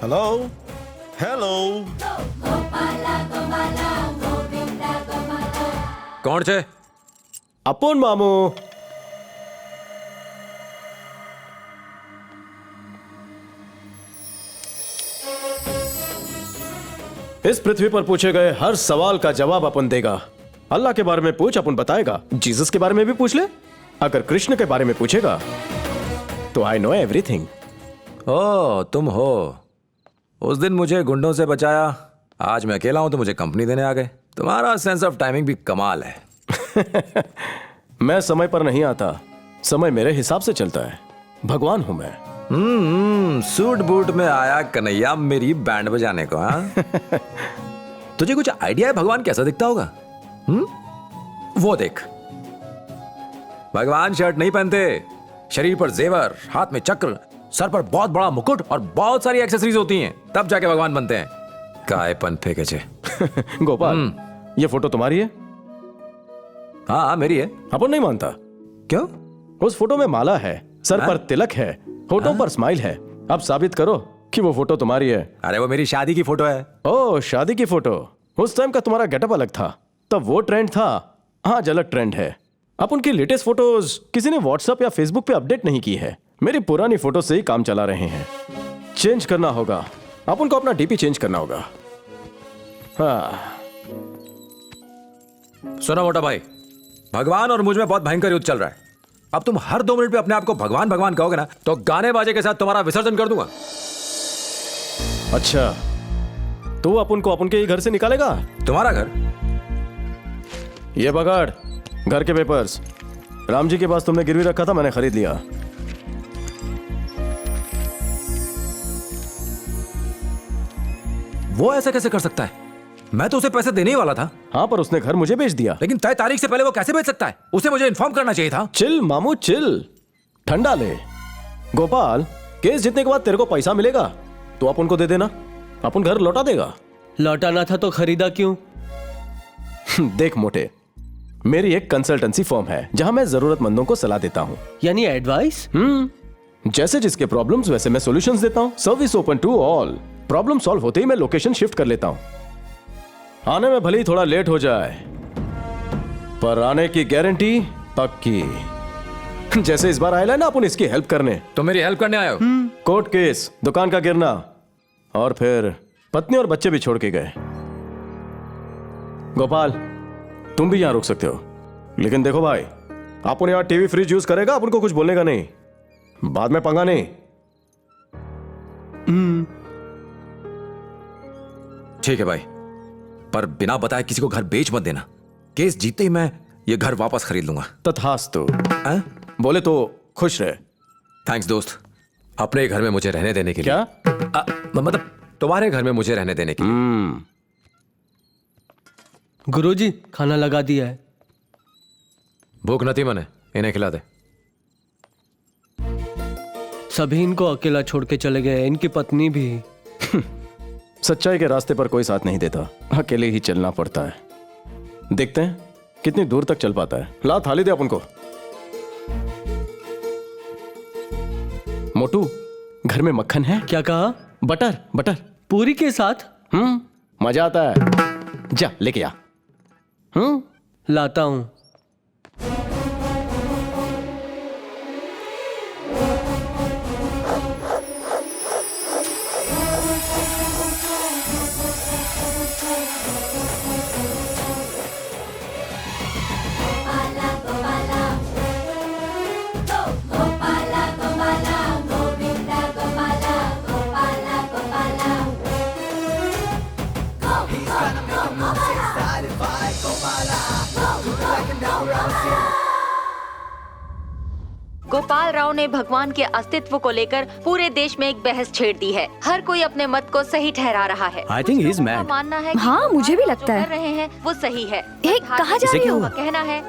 Hello hello. કોણ છે? અપુન મામુ. इस पृथ्वी पर पूछे गए हर सवाल का जवाब अपन देगा. अल्लाह के बारे में पूछ, अपन बताएगा. जीसस के बारे में भी पूछ ले. अगर कृष्ण के बारे में पूछेगा तो आई नो एवरीथिंग. ओ तुम हो. उस दिन मुझे गुंडों से बचाया, आज मैं अकेला हूं तो मुझे कंपनी देने आ गए. तुम्हारा सेंस ऑफ टाइमिंग भी कमाल है. मैं समय पर नहीं आता, समय मेरे हिसाब से चलता है. भगवान हूं मैं. सूट बूट में आया कन्हैया मेरी बैंड बजाने को. हाँ तुझे कुछ आइडिया है भगवान कैसा दिखता होगा? वो देख, भगवान शर्ट नहीं पहनते, शरीर पर जेवर, हाथ में चक्र, सर पर बहुत बड़ा मुकुट और बहुत सारी एक्सेसरीज होती हैं, तब जाके भगवान बनते हैं. कायपन फेंके छे. गोपाल, ये फोटो तुम्हारी है? हाँ मेरी है. अपन नहीं मानता. क्यों? उस फोटो में माला है, सर पर तिलक है, होठों पर स्माइल है. अब साबित करो कि वो फोटो तुम्हारी है. अरे वो मेरी शादी की फोटो है. ओह, शादी की फोटो. उस टाइम का तुम्हारा गेटअप अलग था, तब वो ट्रेंड था. आज अलग ट्रेंड है. अब उनकी लेटेस्ट फोटोज किसी ने व्हाट्सएप या फेसबुक पे अपडेट नहीं की है. मेरी पुरानी फोटो से ही काम चला रहे हैं. चेंज करना होगा. अब उनको अपना डीपी चेंज करना होगा. हाँ. सुनो मोटा भाई, भगवान और मुझ में बहुत भयंकर युद्ध चल रहा है. अब तुम हर 2 मिनट पे अपने आप को भगवान भगवान कहोगे ना, तो गाने बाजे के साथ तुम्हारा विसर्जन कर दूंगा. अच्छा, तो अपन को अपन के ही घर से निकालेगा? तुम्हारा घर? ये पकड़ घर के पेपर्स. राम जी के पास तुमने गिरवी रखा था, मैंने खरीद लिया. वो ऐसा कैसे कर सकता है? मैं तो उसे पैसे देने ही वाला था. हाँ, पर उसने घर मुझे बेच दिया. लेकिन तय तारीख से पहले वो कैसे बेच सकता है? उसे मुझे इन्फॉर्म करना चाहिए था. चिल मामू चिल, ठंडा ले. गोपाल, केस जीतने के बाद तेरे को पैसा मिलेगा तो अपन को दे देना, अपन घर लौटा देगा. लौटाना था तो खरीदा क्यों? देख मोटे, मेरी एक कंसल्टेंसी फर्म है जहां मैं जरूरतमंदों को सलाह देता हूं. यानी एडवाइस? जैसे जिसके प्रॉब्लम्स वैसे मैं सॉल्यूशंस देता हूं. Service open to all. Problem solve होते ही मैं लोकेशन शिफ्ट कर लेता हूं. आने में भले ही थोड़ा लेट हो जाए, पर आने की गारंटी पक्की. जैसे इस बार आया ना अपन इसकी हेल्प करने. तो मेरी हेल्प करने आए हो? कोर्ट केस, दुकान का गिरना, और फिर पत्नी और बच्चे भी छोड़ के गए. गोपाल, तुम भी यहां रुक सकते हो, लेकिन देखो भाई, अपन यहां टीवी फ्रिज यूज करेगा, अपन को कुछ बोलने का नहीं. बाद में पंगा नहीं. ठीक है भाई, पर बिना बताए किसी को घर बेच मत देना. केस जीतते ही मैं ये घर वापस खरीद लूंगा. तथास्तु. बोले तो खुश रहे. थैंक्स दोस्त, अपने घर में मुझे रहने देने के लिए. क्या? मतलब तुम्हारे घर में मुझे रहने देने के लिए. गुरुजी, खाना लगा दिया है. भूख नहीं मने, इन्हें खिला दे. सभी इनको अकेला छोड़ के चले गए, इनकी पत्नी भी. सच्चाई के रास्ते पर कोई साथ नहीं देता, अकेले ही चलना पड़ता है. देखते हैं कितनी दूर तक चल पाता है. ला थाली दे अपन को. मोटू, घर में मक्खन है? क्या कहा? बटर. बटर पूरी के साथ? मजा आता है. जा लेके आ. लाता हूं. गोपाल राव ने भगवान के अस्तित्व को लेकर पूरे देश में एक बहस छेड़ दी है. हर कोई अपने मत को सही ठहरा रहा है. I think he is mad. मानना है कि हाँ, मुझे भी लगता है. कर रहे हैं वो सही है. कहाँ जा रही हो? कहना है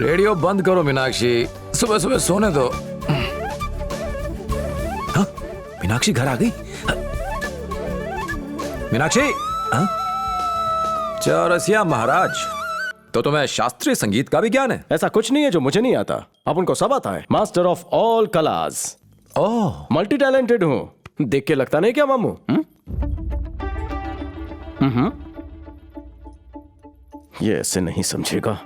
रेडियो बंद करो मीनाक्षी, सुबह सुबह सोने दो। हाँ, मीनाक्षी घर आ गई। मीनाक्षी, हाँ? चौरसिया महाराज, तो तुम्हें शास्त्रीय संगीत का भी ज्ञान है? ऐसा कुछ नहीं है जो मुझे नहीं आता, अब उनको सब आता है। Master of all class. Oh, multi talented हूं, देख के लगता नहीं क्या मामू? ये ऐसे नहीं समझेगा।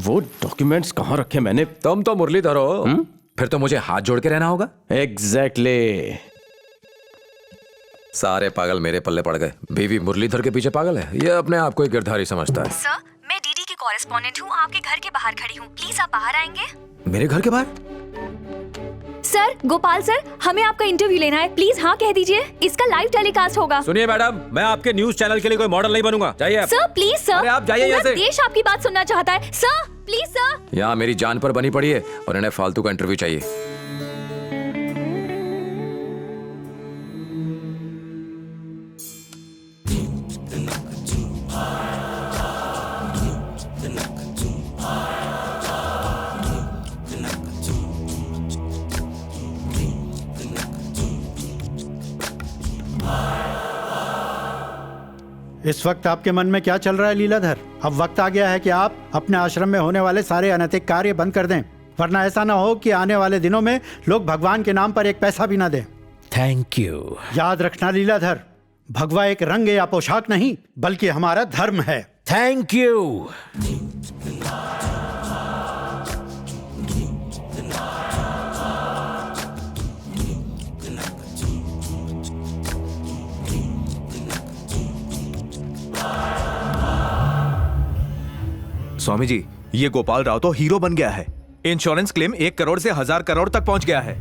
वो डॉक्यूमेंट्स कहां रखे मैंने? तुम तो मुरलीधर हो, फिर तो मुझे हाथ जोड़ के रहना होगा। एग्जैक्टली। सारे पागल मेरे पल्ले पड़ गए। बीवी मुरलीधर के पीछे पागल है, ये अपने आप को एक गिरधारी समझता है। सर, मैं डीडी की कॉरेस्पॉन्डेंट हूँ, आपके घर के बाहर खड़ी हूँ, प्लीज आप बाहर आएंगे? मेरे घर के बाहर? सर, गोपाल सर, हमें आपका इंटरव्यू लेना है, प्लीज हाँ कह दीजिए, इसका लाइव टेलीकास्ट होगा। सुनिए मैडम, मैं आपके न्यूज चैनल के लिए कोई मॉडल नहीं बनूंगा, जाइए आप। सर प्लीज सर, अरे आप जाइए यहाँ से। देश आपकी बात सुनना चाहता है। Sir please sir. यहाँ मेरी जान पर बनी पड़ी है और इन्हें फालतू का इंटरव्यू चाहिए। इस वक्त आपके मन में क्या चल रहा है लीलाधर? अब वक्त आ गया है कि आप अपने आश्रम में होने वाले सारे अनैतिक कार्य बंद कर दें, वरना ऐसा ना हो कि आने वाले दिनों में लोग भगवान के नाम पर एक पैसा भी ना दें। Thank you. याद रखना लीलाधर, भगवा एक रंग या पोशाक नहीं बल्कि हमारा धर्म है। Thank you. स्वामी जी, ये गोपाल राव तो हीरो बन गया है। इंश्योरेंस क्लेम 1 करोड़ से 1000 करोड़ तक पहुंच गया है।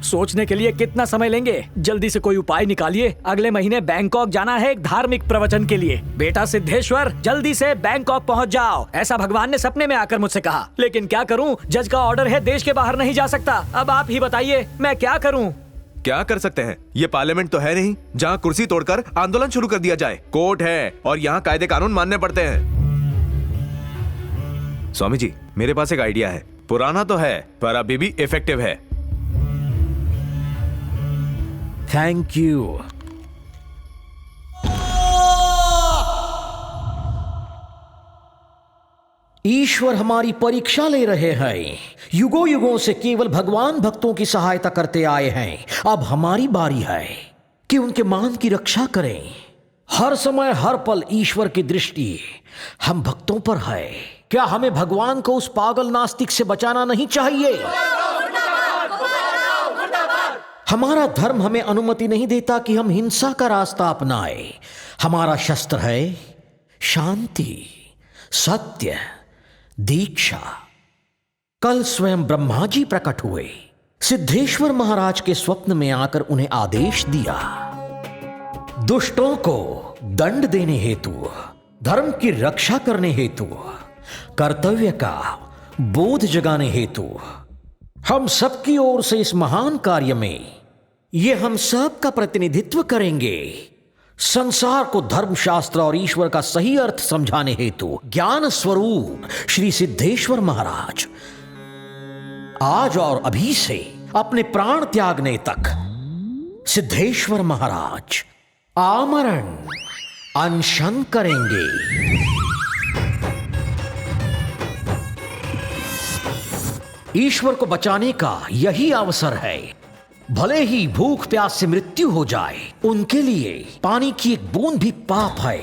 सोचने के लिए कितना समय लेंगे? जल्दी से कोई उपाय निकालिए। अगले महीने बैंकॉक जाना है एक धार्मिक प्रवचन के लिए। बेटा सिद्धेश्वर, जल्दी से बैंकॉक पहुंच जाओ, ऐसा भगवान ने सपने में आकर मुझसे कहा। लेकिन क्या करूं, जज का ऑर्डर है, देश के बाहर नहीं जा सकता। अब आप ही बताइए मैं क्या करूं? क्या कर सकते हैं? ये पार्लियामेंट तो है नहीं जहां कुर्सी तोड़कर आंदोलन शुरू कर दिया जाए। कोर्ट है और यहाँ कायदे कानून मानने पड़ते हैं। स्वामी जी, मेरे पास एक आइडिया है। पुराना तो है पर अभी भी इफेक्टिव है। Thank you. ईश्वर हमारी परीक्षा ले रहे हैं। युगों युगों से केवल भगवान भक्तों की सहायता करते आए हैं। अब हमारी बारी है कि उनके मान की रक्षा करें। हर समय हर पल ईश्वर की दृष्टि हम भक्तों पर है। क्या हमें भगवान को उस पागल नास्तिक से बचाना नहीं चाहिए? हमारा धर्म हमें अनुमति नहीं देता कि हम हिंसा का रास्ता अपनाएं। हमारा शस्त्र है शांति, सत्य, दीक्षा। कल स्वयं ब्रह्मा जी प्रकट हुए। सिद्धेश्वर महाराज के स्वप्न में आकर उन्हें आदेश दिया, दुष्टों को दंड देने हेतु, धर्म की रक्षा करने हेतु, कर्तव्य का बोध जगाने हेतु हम सबकी ओर से इस महान कार्य में ये हम सब का प्रतिनिधित्व करेंगे। संसार को धर्मशास्त्र और ईश्वर का सही अर्थ समझाने हेतु ज्ञान स्वरूप श्री सिद्धेश्वर महाराज आज और अभी से अपने प्राण त्यागने तक सिद्धेश्वर महाराज आमरण अनशन करेंगे। ईश्वर को बचाने का यही अवसर है। भले ही भूख प्यास से मृत्यु हो जाए, उनके लिए पानी की एक बूंद भी पाप है।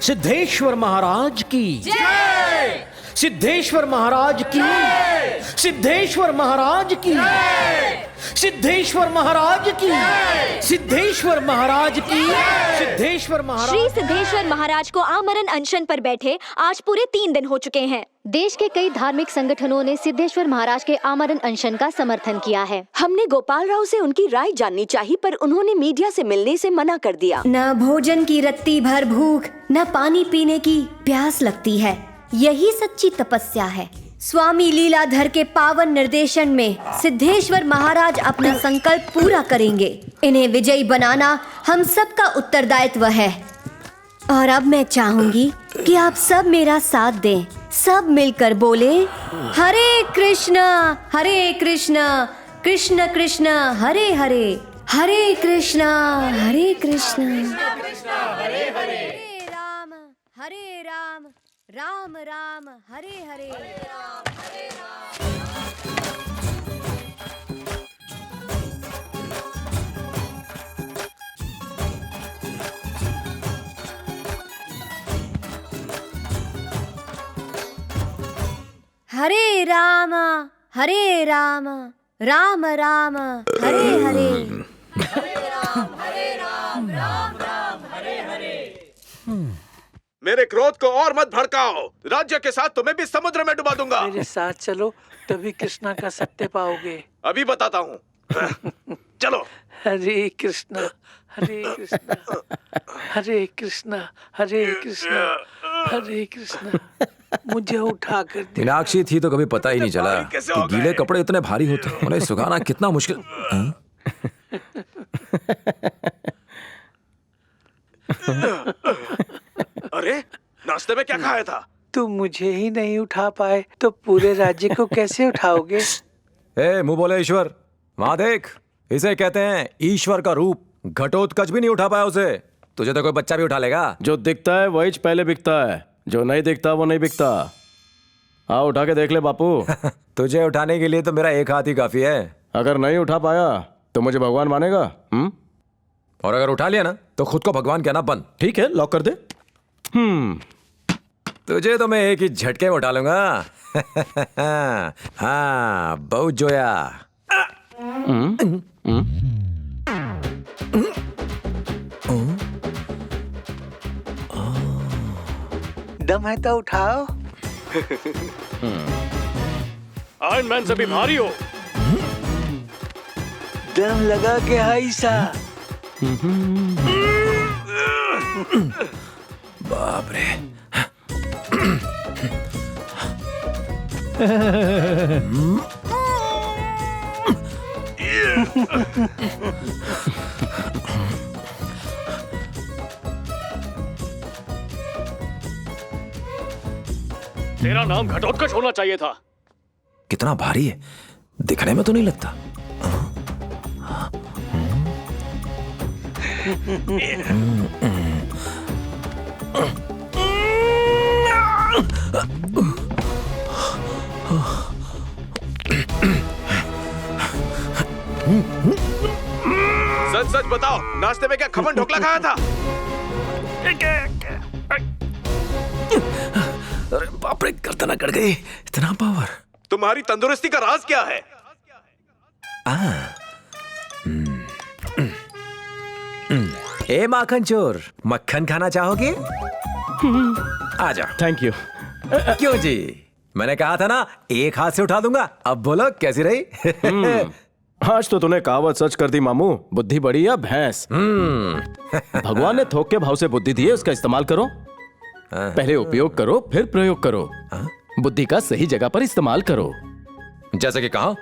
सिद्धेश्वर महाराज की जय! सिद्धेश्वर महाराज की जय! सिद्धेश्वर महाराज की जय! सिद्धेश्वर महाराज की जय! सिद्धेश्वर महाराज की जय! सिद्धेश्वर महाराज। श्री सिद्धेश्वर महाराज को आमरण अनशन पर बैठे आज पूरे 3 दिन हो चुके हैं। देश के कई धार्मिक संगठनों ने सिद्धेश्वर महाराज के आमरण अनशन का समर्थन किया है। हमने गोपाल राव से उनकी राय जाननी चाहिए, पर उन्होंने मीडिया से मिलने से मना कर दिया। न भोजन की रत्ती भर भूख, न पानी पीने की प्यास लगती है। यही सच्ची तपस्या है। स्वामी लीलाधर के पावन निर्देशन में सिद्धेश्वर महाराज अपना संकल्प पूरा करेंगे। इन्हें विजयी बनाना हम सबका उत्तरदायित्व है। और अब मैं चाहूंगी कि आप सब मेरा साथ दें। सब मिलकर बोले हरे कृष्णा कृष्ण कृष्ण हरे हरे, हरे कृष्णा हरे राम राम राम हरे हरे। हरे राम राम राम हरे हरे। मेरे क्रोध को और मत भड़काओ। राज्य के साथ तुम्हें भी समुद्र में डुबा दूंगा। मेरे साथ चलो, तभी कृष्णा का सत्य पाओगे। अभी बताता हूँ। चलो। हरे कृष्णा हरे कृष्णा हरे कृष्णा हरे कृष्णा हरे कृष्णा। मुझे उठा कर दे। मीनाक्षी थी तो कभी पता ही नहीं चला कि गीले कपड़े इतने भारी होते हैं, उन्हें सुखाना कितना मुश्किल। अरे नाश्ते में क्या खाया था? तुम मुझे ही नहीं उठा पाए तो पूरे राज्य को कैसे उठाओगे? ए मुंह बोले ईश्वर, वहां देख, इसे कहते हैं ईश्वर का रूप। घटोत्कच भी नहीं उठा पाया उसे, तुझे तो कोई बच्चा भी उठा लेगा। जो दिखता है वही पहले बिकता है, जो नहीं दिखता वो नहीं बिकता। आओ उठा के देख ले बापू। तुझे उठाने के लिए तो मेरा एक हाथ ही काफी है। अगर नहीं उठा पाया तो मुझे भगवान मानेगा? और अगर उठा लिया ना तो खुद को भगवान कहना बंद। ठीक है, लॉक कर दे। तुझे तो मैं एक ही झटके में उठा लूंगा। हाँ बहुत जोया। दम है तो उठाओ। आयरन मैन से भी भारी हो। दम लगा के हाई सा। बाप रे। तेरा नाम घटोत्कच होना चाहिए था। कितना भारी है, दिखने में तो नहीं लगता। सच सच बताओ, नाश्ते में क्या खमन ढोकला खाया था? अरे बाप रे, गर्दन अकड़ गई। इतना पावर। तुम्हारी तंदुरुस्ती का राज क्या है? ए माखन चोर, मक्खन खाना चाहोगे? आ जाओ। Thank you. क्यों जी, मैंने कहा था ना एक हाथ से उठा दूंगा। अब बोलो कैसी रही? आज तो तूने कहावत सच कर दी मामू। बुद्धि बड़ी या भैंस। भगवान ने थोक के भाव से बुद्धि दी है, उसका इस्तेमाल करो। पहले उपयोग करो फिर प्रयोग करो। बुद्धि का सही जगह पर इस्तेमाल करो। जैसे कि कहा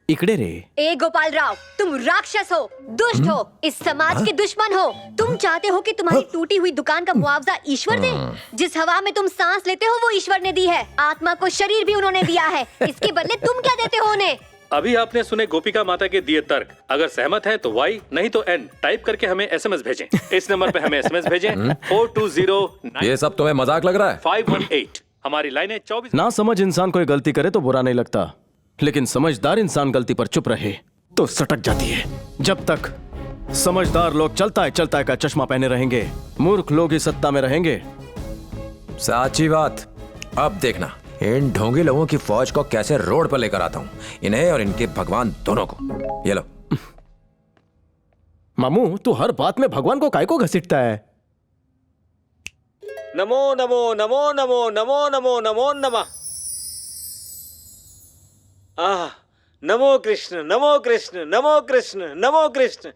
इकड़े रे। ए गोपाल राव, तुम राक्षस हो, दुष्ट हो, इस समाज के दुश्मन हो। तुम चाहते हो कि तुम्हारी टूटी हुई दुकान का मुआवजा ईश्वर दे? जिस हवा में तुम सांस लेते हो वो ईश्वर ने दी है। आत्मा को शरीर भी उन्होंने दिया है, इसके बदले तुम क्या देते हो उन्हें? अभी आपने सुने गोपिका माता के दिए तर्क। अगर सहमत हैं तो Y नहीं तो N टाइप करके हमें SMS भेजें। इस नंबर पे हमें SMS भेजें 4209। ये सब तुम्हें मजाक लग रहा है? 518। हमारी लाइनें 24। ना समझ इंसान कोई गलती करे तो बुरा नहीं लगता, लेकिन समझदार इंसान गलती पर चुप रहे तो सटक जाती है। जब तक समझदार लोग चलता है का चश्मा पहने रहेंगे, मूर्ख लोग ही सत्ता में रहेंगे। साची बात। अब देखना इन ढोंगी लोगों की फौज को कैसे रोड पर लेकर आता हूं, इन्हें और इनके भगवान दोनों को। ये लो। मामू, तू हर बात में भगवान को काय को घसीटता है? नमो नमो नमो नमो नमो नमो नमो नमः। नमो कृष्ण नमो कृष्ण नमो कृष्ण नमो कृष्ण।